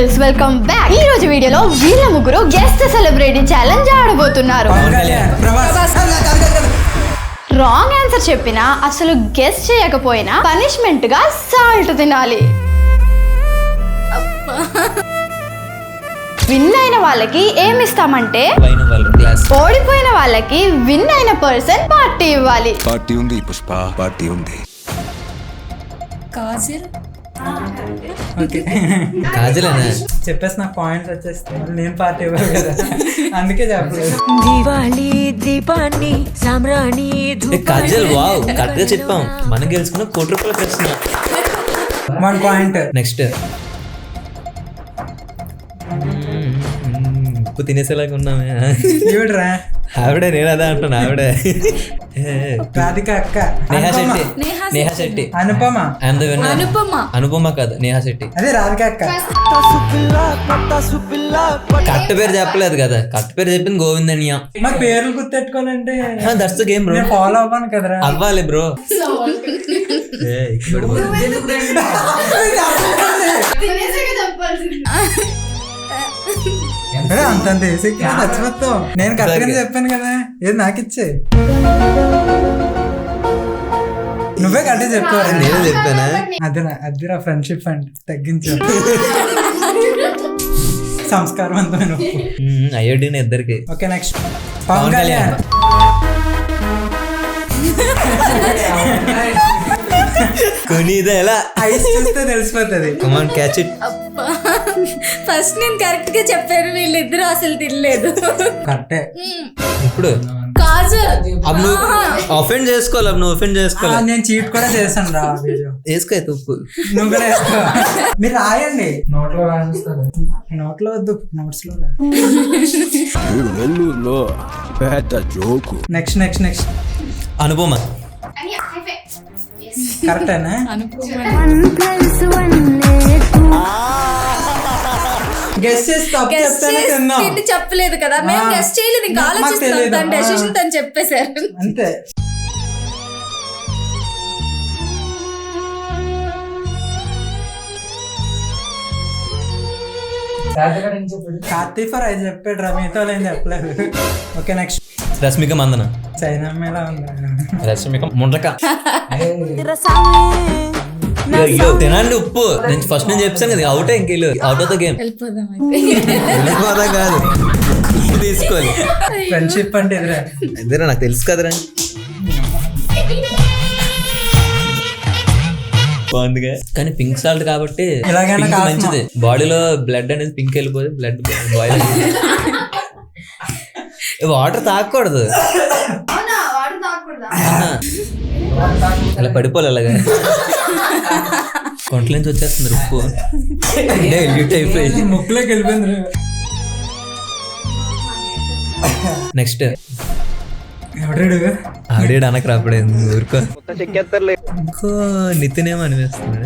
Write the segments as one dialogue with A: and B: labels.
A: Girls welcome back. ఈ రోజు వీడియోలో వీళ్ళ ముగ్గురు గెస్ట్ సెలబ్రిటీ ఛాలెంజ్ ఆడబోతున్నారు. రాంగ్ ఆన్సర్ చెప్పినా అసలు గెస్ట్ చేయకపోయినా పనిష్మెంట్ గా సాల్ట్ తినాలి. విన్ అయిన వాళ్ళకి ఏమిస్తామంటే ఓడిపోయిన వాళ్ళకి విన్ అయిన పర్సన్ పార్టీ ఇవ్వాలి.
B: పార్టీ ఉంది పుష్ప, పార్టీ ఉంది.
C: కాజల్
D: కాజలేనా
E: చెప్పేసి నాకు పాయింట్స్ వచ్చేస్తే నేను పార్టీ ఇవ్వాలి కదా, అందుకే చెప్పలేదు.
F: దివాళీ దీపాన్ని సామ్రాణి
D: కాజల్ వావ్ కరెక్ట్ గా చెప్పాం. మనం గెలుచుకున్న ₹1,00,00,000 ఖర్చున్నా.
E: 1 పాయింట్.
D: నెక్స్ట్ ఉప్పు తినేసేలాగా ఉన్నామే.
E: చూడరా
D: ఆవిడే నేను అదే అంటున్నా. ఆవిడే
E: రాధిక అక్క,
D: నేహా శెట్టి.
E: అనుపమ.
D: అనుపమ కాదు, నేహా శెట్టి.
E: అదే రాధిక అక్క.
D: కరెక్ట్ పేరు చెప్పలేదు కదా, కరెక్ట్ పేరు చెప్పింది గోవిందన్య.
E: మా పేర్లు గుర్తెట్టుకోవాలంటే
D: దట్స్ ద గేమ్ బ్రో.
E: నేను ఫాలో అవ్వను కదరా.
D: అవ్వాలి బ్రో.
E: అంతంత మర్చిపోతావు. నేను కరెక్ట్గా చెప్పాను కదా, ఏది నాకు ఇచ్చే. నువ్వే కరెక్ట్ చెప్పావు.
D: నేను చెప్పానా?
E: అదిరా ఫ్రెండ్షిప్ అండ్ తగ్గించు. సంస్కారవంతమైన
D: అయ్యోడిన ఇద్దరికి.
E: Okay next Pawan Kalyan.
D: కొనిదా ఎలా
E: ఐస్ చూస్తే తెలిసిపోతుంది.
D: Come on catch it.
C: ఫస్ట్ నేను కరెక్ట్ గా చెప్పాను, వీళ్ళిద్దరు అసలు తినలేదు.
E: కరెక్టే.
D: ఇప్పుడు
C: కాజల్
D: అప్పుడు నువ్వు అఫెండ్ చేసుకోవాలి. అప్పుడు నువ్వు అఫెండ్ చేసుకోవాలి.
E: నేను చీట్ కూడా చేశాను రా.
D: వేసుకో అయితే ఉప్పు.
E: నువ్వు కూడా వేసుకో. మీరు రాయండి. నోట్లో రాస్తారు. నోట్లో వద్దు, నోట్స్ లో.
B: నెల్లూరులో పేట joke.
E: Next next next
D: Anupama.
E: కరెక్టేనా? గెస్ చేసి తప్పు చెప్తానే తిన్నాం.
C: చెప్పలేదు కదా, మేము గెస్ట్ చేయలేదు. ఇంకా ఆలోచిస్తాం. తన డెసిషన్ తను చెప్పేశారు
E: అంతే. కార్తీ ఫర్ అది చెప్పాడు రా, మీతో ఏం చెప్పలేదు. Okay next
D: Rashmika Mandanna.
E: China అమ్మాయిలా ఉంది.
D: రష్మిక ముండ్రక. తినండి ఉప్పు. నేను ఫస్ట్ నేను చెప్పాను కదా, అవుట్ ఇంకెళ్ళు. Out of the game. వెళ్ళిపోదా కాదు, తీసుకోవాలి.
E: ఫ్రెండ్షిప్ అంటే
D: ఎదురా నాకు తెలుసు కదరా. బాగుందిగా. కానీ పింక్ సాల్ట్ కాబట్టి pink మంచిది. బాడీలో బ్లడ్ అనేది పింక్ వెళ్ళిపోతే బ్లడ్ బాయిల్. వాటర్ తాగకూడదు, అలా పడిపోలే. అలాగా కొంటల నుంచి వచ్చేస్తుంది ఉప్పు.
E: ముక్కులోకి వెళ్ళిపోయింది.
D: నెక్స్ట్
E: ఎవడాడు?
D: ఆవిడ అనకరా అప్పుడే ఊరుకో. ఇంకో నితిన్ ఏమో అనిపిస్తుంది.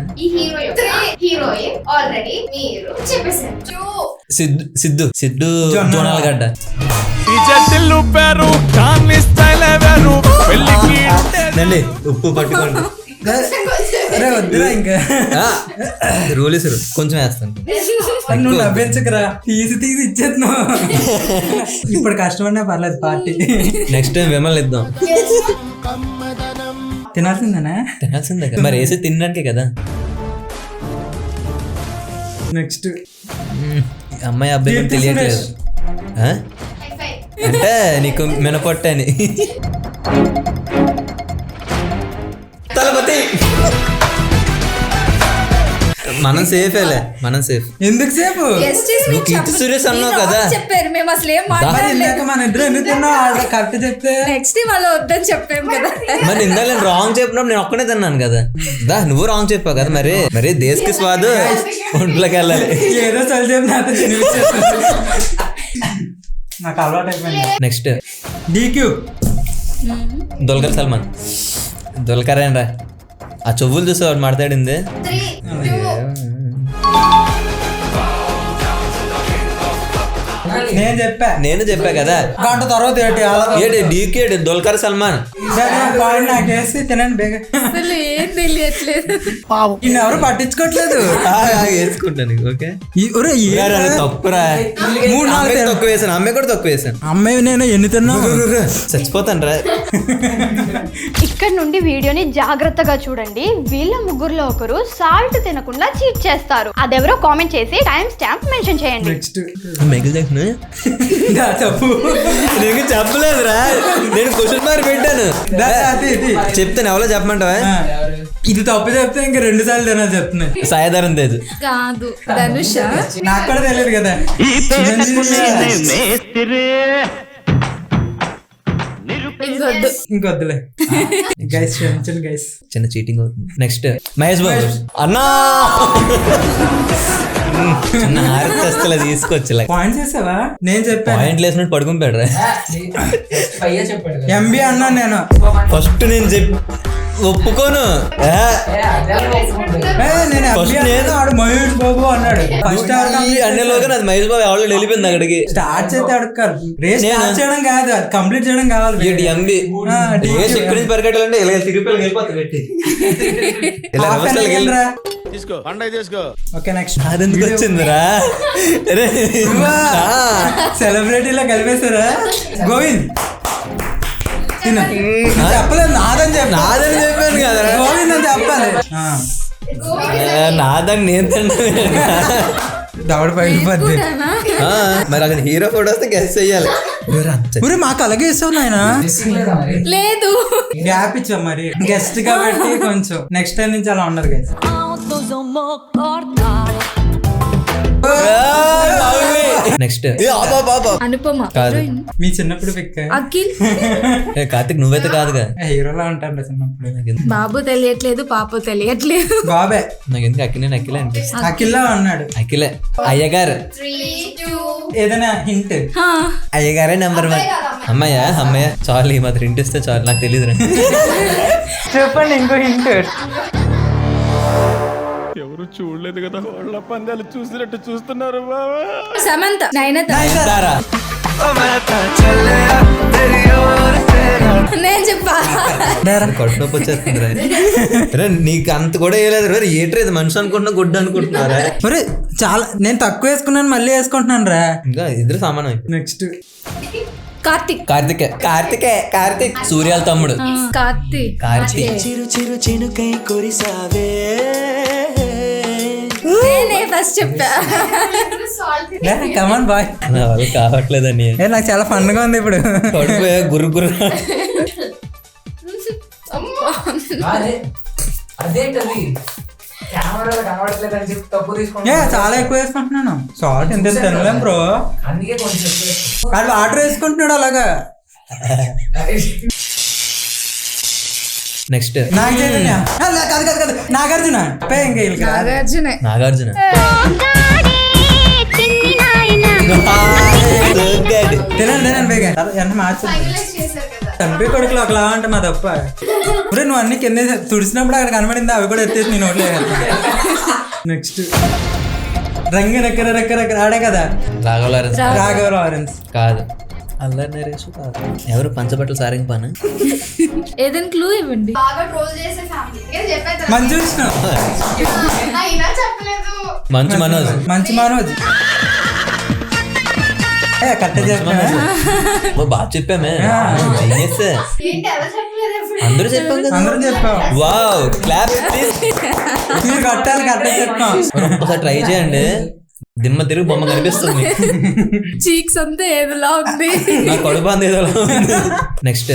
D: సిద్ధు సిద్ధు జోనాలగడ్డ. నండి ఉప్పు పట్టుకోండి.
E: అరే వద్దురా, ఇంకా
D: రూల్ ఇస్తారు. కొంచెం వేస్తాను.
E: నువ్వు నవ్వించకరా, తీసి తీసి ఇచ్చేస్తున్నావు. ఇప్పుడు కష్టమన్నా పర్లేదు పార్టీ.
D: నెక్స్ట్ టైం విమల్ ఇద్దాం.
E: తినాల్సిందేనా?
D: తినాల్సిందే కదా, మరి వేసి తినడానికే కదా.
E: నెక్స్ట్
D: అమ్మాయి అబ్బాయి తెలియట్లేదు అంటే నీకు మినపొట్టు అని. తలపతి. మనం సేఫేలే, మనం సేఫ్.
E: ఎందుకు సేపు?
D: నువ్వు కీర్తి సురేష్ అన్నావు కదా.
C: చెప్పారు, మేము అసలు ఏం
E: మన ఇద్దరు ఎందుకు తిన్నావు? కరెక్ట్ చెప్తే
C: నెక్స్ట్ వాళ్ళు వద్దని చెప్పాము కదా.
D: మరి ఇందాక నేను రాంగ్ చెప్పినప్పుడు నేను ఒక్కనే తిన్నాను కదా. దా నువ్వు రాంగ్ చెప్పావు కదా. మరి మరి దేశకి స్వాదు ఒంట్లోకి వెళ్ళాలి.
E: ఏదో చలి చెప్పి నాతో నాకు అలవాటు అయిపోయింది.
D: Next
E: DQ.
D: దుల్కర్ సల్మాన్. దుల్కర్ ఏంట్రా ఆ చెవులు చూసేవాడు మాట్లాడింది.
E: నేను చెప్పా
D: నేను చెప్పా కదా.
E: గంట తర్వాత ఏంటి
D: ఏడు డీకేడ్ దుల్కర్ సల్మాన్.
E: పాయింట్ నాకేసి తినండి బేగ.
C: అసలు ఏం తెలియట్లేదు.
E: ఈయన ఎవరు పట్టించుకోవట్లేదు.
D: వేసుకుంటాను. ఓకే తప్పురా.
E: 3-4
D: తక్కువ వేసాను. అమ్మాయి కూడా తక్కువ వేసాను.
E: అమ్మాయి నేను ఎన్ని తిన్నా
D: చచ్చిపోతాను రా.
A: ఇక్కడ నుండి వీడియోని జాగ్రత్తగా చూడండి. వీళ్ళ ముగ్గురులో ఒకరు సాల్ట్ తినకుండా చీట్ చేస్తారు. అదెవరో కామెంట్ చేసి టైం స్టాంప్ మెన్షన్ చేయండి.
E: నెక్స్ట్
D: మైకిల్ జాక్సన్
E: చెప్పు.
D: నీకు చెప్పలేదురా, నేను క్వశ్చన్ మార్క్ పెట్టాను. చెప్తాను ఎవరో చెప్పమంటావా?
E: ఇది తప్పు చెప్తే ఇంకా 2 సార్లు తినాలి చెప్తున్నాయి.
D: సాయధారం తేజ్.
C: కాదు ధనుష.
E: నాకు కూడా తెలియదు కదా. ఇంకొద్దులే గైస్, క్షమించండి గైస్.
D: చిన్న చీటింగ్ అవుతుంది. నెక్స్ట్ మహేష్ బాబు. అన్నా చిన్న హారతస్తులా తీసుకొచ్చి
E: పాయింట్స్ వేసావా? నేను చెప్పాను
D: పాయింట్ లేసినట్టు పడుకుని పెడరా.
E: ఎంబీ అన్నా నేను.
D: ఫస్ట్ నేను ఒప్పుకోను.
E: నేను
D: ఫస్ట్ నేను
E: ఆడు మహేష్ బాబు అన్నాడు. ఫస్ట్
D: అన్నలోగా నాది మహేష్ బాబు ఎవరు వెళ్ళిపోయింది అక్కడికి.
E: స్టార్ట్ చేస్తే అడగాలి. రేస్ స్టార్ట్ చేయడం కాదు, అది కంప్లీట్ చేయడం కావాలి.
D: ఎంబీ రేస్ ఎక్కడి నుంచి పరిగెట్టాలంటే ఇలా తిరిగిపోయి వెళ్ళిపోతుంది పెట్టి ఇలా రివర్సల్ వెళ్ళరా.
E: Okay next.
D: అదెందుకు వచ్చిందిరా?
E: సెలబ్రిటీలో కలిపేశారా? గోవింద్ చెప్పలేదు. నాదని
D: చెప్పాను కదా.
E: గోవింద్ అని చెప్పాలి.
D: నాదని నేను
E: దవడ పైపోద్ది.
D: మరి అక్కడ హీరో ఫోటో వస్తే గెస్ చెయ్యాలి.
E: మాకు అలాగే ఇస్తావు నాయన.
C: లేదు
E: గ్యాప్ ఇచ్చాం మరి గెస్ట్ కాబట్టి కొంచెం నెక్స్ట్ టైం నుంచి అలా ఉండదు గైస్.
D: నెక్స్ట్
C: అనుపమ.
D: కాదు.
E: మీ చిన్నప్పుడు పిక్
C: అఖిల్.
D: కార్తిక్ నువ్వైతే కాదుగా.
E: హీరోలా ఉంటాను చిన్నప్పుడు.
C: బాబు తెలియట్లేదు, పాప తెలియట్లేదు.
E: బాబే
D: నాకు ఎందుకు అఖిలే అనిపిస్తుంది.
E: అఖిల్లా ఉన్నాడు.
D: అఖిలే అయ్యగారు.
E: ఏదైనా హింట్?
D: అయ్యగారే నెంబర్ 1. అమ్మాయ్యా అమ్మాయ్యా చాలు, ఈ మాత్రం హింట్ ఇస్తే చాలు. నాకు తెలియదు.
E: చెప్పండి ఇంకో హింట్.
B: ఎవరు చూడలేదు కదా, వాళ్ళ పందాలు చూసినట్టు చూస్తున్నారు బాబా.
C: సమంత. నయనతార. నేను చెప్పా.
D: కడుపు నొప్పి వచ్చేస్తుంది. నీకు అంత కూడా వేయలేదు రా. ఏట్రేది మనిషి అనుకుంటున్నా గుడ్డు అనుకుంటున్నారా?
E: చాలా నేను తక్కువ వేసుకున్నాను, మళ్ళీ వేసుకుంటున్నాను రా.
D: ఇంకా ఇద్దరు సమానం.
E: నెక్స్ట్
D: కార్తిక్ సూర్యాల తమ్ముడు.
C: కార్తిక్.
F: చిరు చిరు చినుకై కురిసావే.
C: నేనే ఫస్ట్ చెప్పా.
E: Come on boy.
D: నా వల్ల కావట్లేదని.
E: నాకు చాలా ఫన్ గా ఉంది ఇప్పుడు.
D: పడిపోయా గురు
E: చాలా ఎక్కువ వేసుకుంటున్నాను. సాల్ట్ ఎంత తినలేం బ్రో. వాడు వాటర్ వేసుకుంటున్నాడు అలాగా.
D: నెక్స్ట్
E: నాగార్జున. నాగార్జున.
D: నాగార్జున.
E: తినండి బేగా. ఎంత మార్చి చంపి కొడుకులు ఒకలా అంటే మా తప్ప. ఇప్పుడు నువ్వు అన్ని కింద తుడిచినప్పుడు అక్కడ కనబడింది, అవి కూడా ఎత్తేసి నేను నోట్లే. నెక్స్ట్ రంగు రెక్కర ఆడే కదా. రాఘవ లారెన్స్.
D: కాదు. అల్లరి నరేష్ కాదు. ఎవరు పంచబట్టలు సారింగ్ పని.
C: ఏదైనా క్లూ ఇవ్వండి.
E: మంచి చూసిన
D: మంచు మనోజ్.
E: కరెక్ట్ చెప్పా.
D: బాగా చెప్పామే. అందరూ చెప్పాం కదా.
E: అందరం చెప్పాం.
D: Wow clap.
E: మీరు కట్టాలి. కరెక్ట్ చెప్పాం.
D: ఒకసారి ట్రై చేయండి. దిమ్మ తిరుగు బొమ్మ కనిపిస్తుంది.
C: చీక్స్ అంతా ఏదిలా ఉంది.
D: నా కడుపు అంత ఏదో. నెక్స్ట్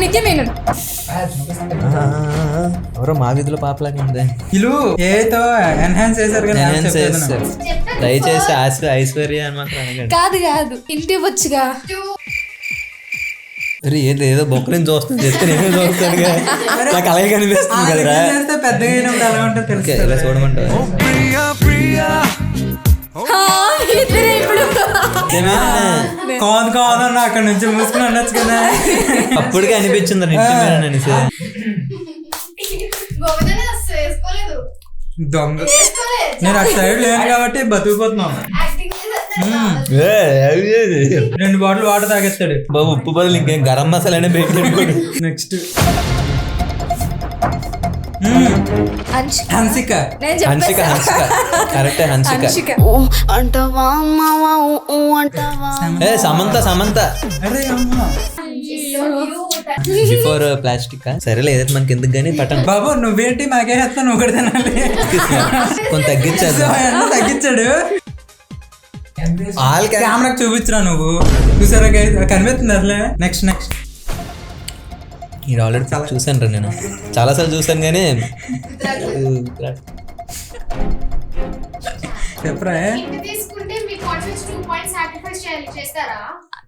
C: నిజమేనండి.
D: ఎవరో మా వీధిలో పాపలాగా ఉంది.
E: ఇల్లు ఏతో ఎన్హాన్స్ చేశారు కదా.
D: దయచేసి ఐశ్వర్య అని మాత్రం అనగండి.
C: కాదు ఇంటి వచ్చుగా.
D: ఏదో బొక్కని చూస్తాను చెప్తే నేనే చూస్తాను. నాకు అలాగే కనిపిస్తుంది కదరా.
E: పెద్దగా అయినప్పుడు ఎలా ఉంటుంది తెలుసు.
D: ఇలా చూడమంటావా?
E: కాదన్నా అక్కడ నుంచి మూసుకుని అనొచ్చు కదా.
D: అప్పటికే అనిపించింది అనేసి.
E: దొంగ. నేను అటు సైడ్ లేను కాబట్టి బతుకుపోతున్నాను. 2 బాటిల్ వాటర్ తాగేస్తాడు.
D: బాబు ఉప్పు బదులు ఇంకేం గరం మసాలానే పెట్టుకోడు.
E: నెక్స్ట్ హన్సిక.
C: నేను
D: హన్సిక హన్సిక కరెక్టే హన్సిక. ఏ సమంత సమంత
E: అరే అమ్మ
D: బిఫోర్ ప్లాస్టిక్. సరేలే ఏదైతే మనకి ఎందుకు గానీ పట్టం.
E: బాబు నువ్వేంటి మాకే హెత్తా నువ్వు కూడా తినాలి.
D: కొంత తగ్గించారు.
E: తగ్గించాడు. కెమెరాకి చూపించరా నువ్వు. చూసారా కనిపిస్తుంది అసలే. నెక్స్ట్ నెక్స్ట్
D: మీరు ఆల్రెడీ చూసాను రా నేను చాలాసార్లు చూసాను కానీ
E: చెప్పరా.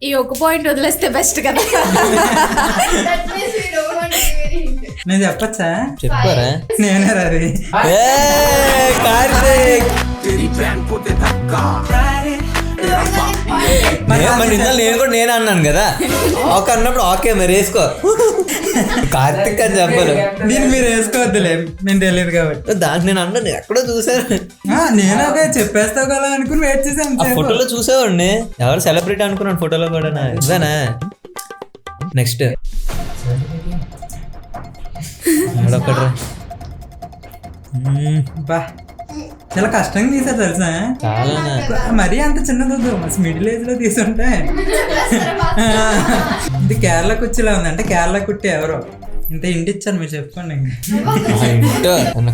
C: ఈ 1 పాయింట్ వదిలేస్తే బెస్ట్ కదా.
E: నేను చెప్పచ్చా?
D: చెప్పారా?
E: నేనే రవి.
D: నేను కూడా నేను అన్నాను కదా ఒక అన్నప్పుడు ఓకే మరి వేసుకో కార్తిక్ అని చెప్పాలి.
E: దీన్ని మీరు వేసుకోవద్దులే, నేను తెలియదు కాబట్టి.
D: దానికి నేను అన్నాను ఎక్కడో చూసాను.
E: నేను అదే చెప్పేస్తావు కదా అనుకుని వెయిట్ చేసాను.
D: ఆ ఫోటోలో చూసేవాడిని ఎవరు సెలబ్రిటీ అనుకున్నాను ఫోటోలో కూడా. ఇదేనా నెక్స్ట్ ఒకటి
E: బా చాలా కష్టంగా తీసారు తెలుసా.
D: చాలా
E: మరీ అంత చిన్నదొద్దు, మిడిల్ ఏజ్ లో తీసుంటే. ఇది కేరళ కుర్చీలా ఉంది. అంటే కేరళ కుట్టి ఎవరో ఇంత ఇంటి ఇచ్చాను మీరు చెప్పుకోండి.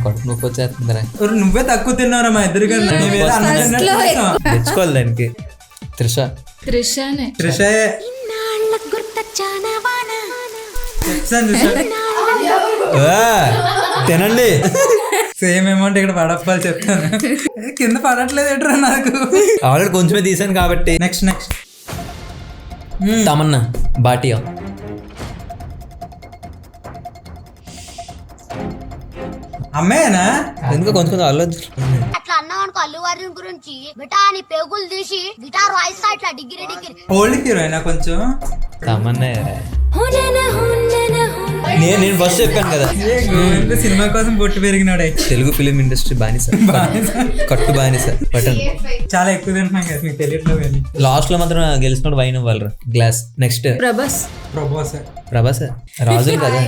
D: కడుపు నొప్పి వచ్చేస్తుందిరా.
E: నువ్వే తక్కువ తిన్నారా మా ఇద్దరు కన్నా.
D: తెచ్చుకోవాలి దానికి.
C: త్రిషానే
D: తినండి.
E: సేమ్ అమౌంట్ ఇక్కడ పడప్పాలి చెప్తాను. కింద పడట్లేదు ఏంట్రా నాకు.
D: ఆల్రెడీ కొంచెమే తీసాను కాబట్టి.
E: Next next
D: Tamannaah Bhatia.
E: అమ్మాయినా
D: ఎందుకో కొంచెం ఆలోచన.
G: అట్లా అన్నావు అనుకో అల్లు అర్జున్ గురించి బిటా అని పేగులు తీసి గిటార్ వాయిస్తా ఇట్లా డిగ్రీ
E: ఓల్డ్ హీరోయినా కొంచెం.
D: తమన్నా నేను ఫస్ట్ చెప్పాను కదా
E: సినిమా కోసం పొట్టు పెరిగినాడే.
D: తెలుగు ఫిలిం ఇండస్ట్రీ బానిస కట్టు బానిస బటన్.
E: చాలా ఎక్కువ తింటున్నాం కదా మీకు తెలియట్లేదు.
D: లాస్ట్ లో మాత్రం గెలిచినప్పుడు వైన్ ఇవ్వాలి గ్లాస్. నెక్స్ట్
C: ప్రభాస్
D: రాజులు కదా.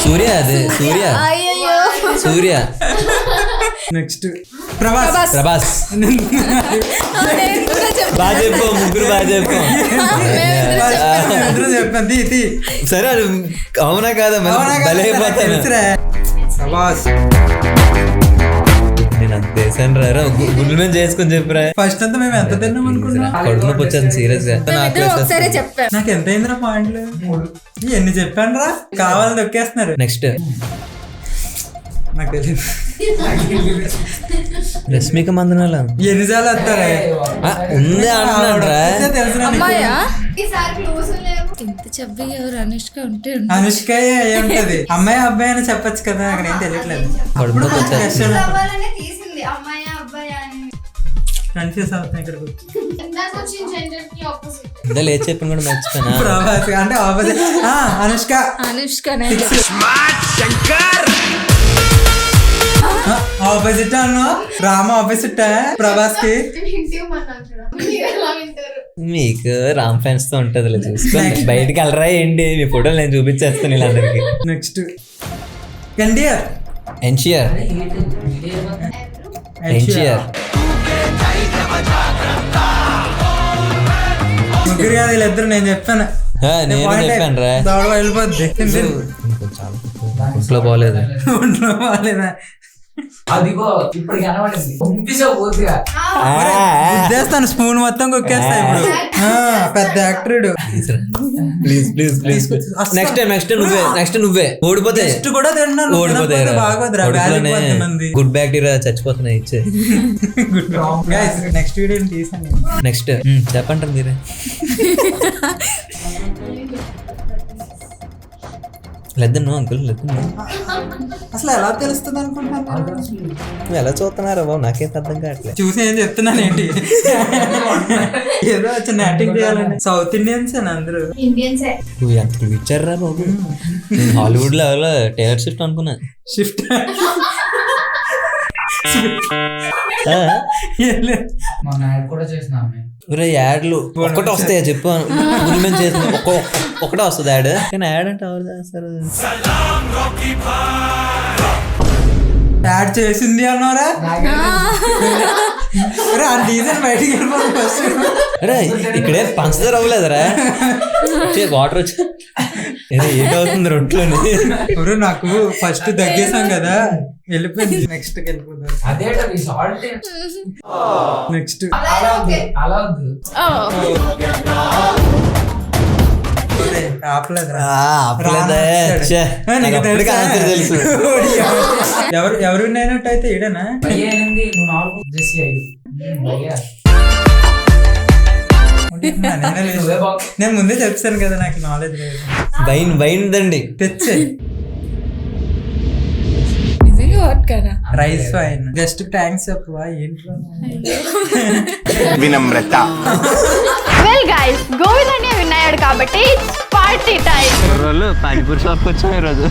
D: సూర్య అది సూర్య.
E: నెక్స్ట్ ప్రభాస్.
D: బాగా చెప్పు ముగ్గురు బాగా చెప్పు.
E: చెప్పండి.
D: సరే అది అవునా కాదా బలైపోతాను.
E: ప్రభాస్
D: నేను అంత చేశాను రా గుడ్ల మీద చేసుకుని చెప్పరా.
E: ఫస్ట్ అంతా మేము ఎంత తిన్నాం అనుకున్నాం.
D: కడుపు నొప్పి వచ్చాను సీరియస్ గా.
E: నాకు ఎంత అయిందిరా పాయింట్లు. ఎన్ని చెప్పాను రా కావాలని దొక్కేస్తున్నారు.
D: నెక్స్ట్
E: నాకు తెలియదు.
D: రష్మిక మందనాల
E: ఎన్నిసార్లు వస్తారా
D: ఉంది అంటున్నాడు రా.
E: తెలుసు
C: ఇంత చెప్పి ఎవరు అనుష్క ఉంటే
E: అనుష్క ఉంటది. అమ్మాయి అబ్బాయి అని చెప్పచ్చు కదా. అక్కడ ఏం తెలియట్లేదు.
D: కడుపు నొప్పి వచ్చేది.
E: కన్ఫ్యూజ్ అవుతున్నాయి ఇక్కడ.
D: ఇందా లేచి చెప్పిన కూడా మర్చిపోయినా.
E: ప్రభాస్ అంటే ఆపోజిట్. అనుష్క ఆపోజిట్ అన్నా. రామ ఆపోజిట్ ప్రభాస్ కి.
D: మీకు రామ్ ఫ్యాన్స్ తో ఉంటది చూసుకోండి. బయటికి వెళ్ళరా ఏంటి మీ ఫోటోలు నేను చూపించేస్తాను వీళ్ళందరికి.
E: నెక్స్ట్ ఎన్టీఆర్. ముగ్గురు కాదు వీళ్ళిద్దరు. నేను చెప్పాను
D: నేను చెప్పాను రా.
E: దౌడ వెళ్ళిపోద్ది.
D: ఒంట్లో బాగోలేదు.
E: ఒంట్లో బాగాలేదా.
H: అదిగో ఇప్పుడు కనబడింది పంపిసావు పూర్తిగా.
E: గుద్దేస్తాను స్పూన్ మొత్తం కొక్కేస్తాయి ఇప్పుడు. పెద్ద యాక్టరుడు.
D: ప్లీజ్ నెక్స్ట్ నువ్వే ఓడిపోతే
E: కూడా తిన్నాను.
D: ఓడిపోతాయి. గుడ్ బ్యాక్టీరియా చచ్చిపోతున్నాయి ఇచ్చే.
E: నెక్స్ట్ వీడియో తీసాను.
D: నెక్స్ట్ చెప్పంటారు మీరే. లేదన్ను అంకుల్ లేదన్ను.
E: అసలు ఎలా తెలుస్తుంది అనుకుంటున్నాను.
D: నువ్వు ఎలా చూస్తున్నారా బాబు నాకేం అర్థం కావట్లేదు.
E: చూసి ఏం చెప్తున్నాను ఏంటి. ఏదో చిన్న యాక్టింగ్ చేయాలని. సౌత్ ఇండియన్స్ అని అందరూ.
D: నువ్వు ఎంత ఇచ్చారా బాబు. నేను హాలీవుడ్ లో టేలర్ షిఫ్ట్ అనుకున్నా.
E: షిఫ్ట్
H: మా నాయకు కూడా చేసిన ఆమె
D: ఒరే యాడ్లు ఒక్కటే వస్తాయా చెప్పు గురిమేం చేసిన ఒకటే వస్తుంది యాడ్ కానీ యాడ్ అంటే ఎవరు చేస్తారు
E: యాడ్ చేసింది అన్నారా ఆ డీజల్ బయటికి వెళ్ళిపోతుంది ఫస్ట్.
D: అరే ఇక్కడే పంచదార అవ్వలేదురా వాటర్ వచ్చి ఏటవుతుంది రొట్లోని
E: ఎవరు నాకు ఫస్ట్ దగ్గేసాం కదా వెళ్ళిపోయింది. నెక్స్ట్ వెళ్ళిపోతారు.
H: అదేంటి సాల్ట్
E: నెక్స్ట్
H: అలా వద్దు
E: ఆపలేదురా.
D: ఆపలేదే తెలుసు
E: ఎవరు విన్నట్టు అయితే ఈడనా
H: భయ్య 8 నువ్వు 4 జెస్సీ 5 భయ్య నువ్వే బాగు
E: నేను ముందే చెప్తాను కదా నాకు నాలెడ్జ్ లేదు.
D: వైన్ దండి
E: తెచ్చే రైస్ వైన్ జస్ట్ థ్యాంక్స్ చెప్పవా ఏంట్రా
B: వినమ్రత.
A: వెల్ గైస్ గోవింద్ విన్ అయ్యాడు కాబట్టి పార్టీ టైం.
D: పానీపూరి షాప్కి వచ్చాం ఈరోజు.